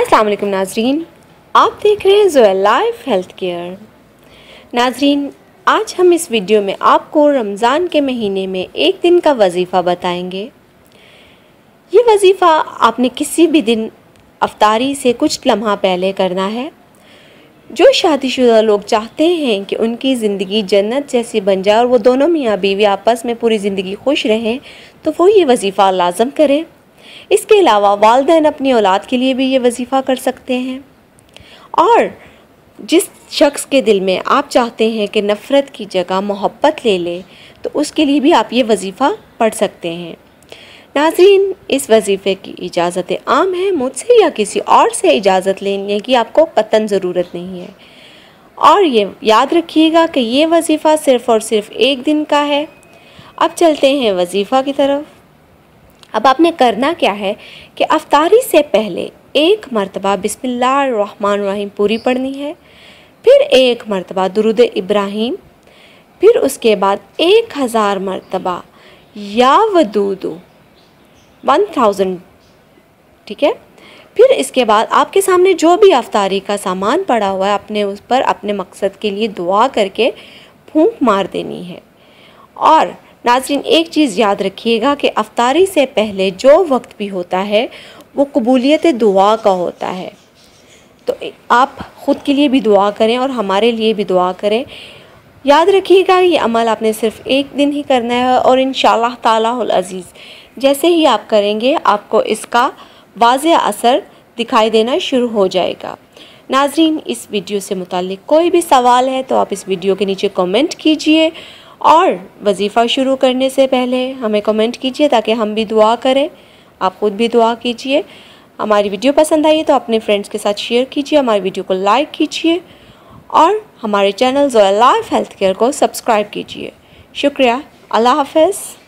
अस्सलाम वालेकुम नाजरीन, आप देख रहे हैं ज़ोया लाइफ हेल्थ केयर। नाजरीन, आज हम इस वीडियो में आपको रमज़ान के महीने में एक दिन का वजीफ़ा बताएंगे। ये वजीफ़ा आपने किसी भी दिन अफ्तारी से कुछ लम्हा पहले करना है। जो शादीशुदा लोग चाहते हैं कि उनकी ज़िंदगी जन्नत जैसी बन जाए और वो दोनों मियाँ बीवी आपस में पूरी ज़िंदगी खुश रहें, तो वो ये वजीफ़ा लाज़म करें। इसके अलावा वालिदैन अपनी औलाद के लिए भी ये वजीफ़ा कर सकते हैं। और जिस शख्स के दिल में आप चाहते हैं कि नफ़रत की जगह मोहब्बत ले ले, तो उसके लिए भी आप ये वजीफ़ा पढ़ सकते हैं। नाज़रीन, इस वजीफ़े की इजाज़त आम है, मुझसे या किसी और से इजाज़त लेने की आपको कतई ज़रूरत नहीं है। और ये याद रखिएगा कि ये वजीफ़ा सिर्फ़ और सिर्फ एक दिन का है। अब चलते हैं वजीफ़ा की तरफ। अब आपने करना क्या है कि अफ्तारी से पहले एक मरतबा बिस्मिल्लाहिर्रहमानिर्रहीम पूरी पढ़नी है, फिर एक मरतबा दुरूद इब्राहीम, फिर उसके बाद 1000 मरतबा या वदूदू 1000, ठीक है। फिर इसके बाद आपके सामने जो भी अफ्तारी का सामान पड़ा हुआ है, अपने उस पर अपने मकसद के लिए दुआ करके फूंक मार देनी है। और नाज़रीन, एक चीज़ याद रखिएगा कि अफ्तारी से पहले जो वक्त भी होता है वो कबूलियत दुआ का होता है। तो आप ख़ुद के लिए भी दुआ करें और हमारे लिए भी दुआ करें। याद रखिएगा, ये अमल आपने सिर्फ़ एक दिन ही करना है और इंशाअल्लाह तालाहुल अज़ीज़ जैसे ही आप करेंगे आपको इसका वाज़ेह असर दिखाई देना शुरू हो जाएगा। नाज़रीन, इस वीडियो से मुताल्लिक़ कोई भी सवाल है तो आप इस वीडियो के नीचे कमेंट कीजिए और वजीफ़ा शुरू करने से पहले हमें कमेंट कीजिए ताकि हम भी दुआ करें। आप ख़ुद भी दुआ कीजिए। हमारी वीडियो पसंद आई तो अपने फ्रेंड्स के साथ शेयर कीजिए, हमारी वीडियो को लाइक कीजिए और हमारे channel Zoya life health care को सब्सक्राइब कीजिए। शुक्रिया। अल्लाह हाफ़िज़।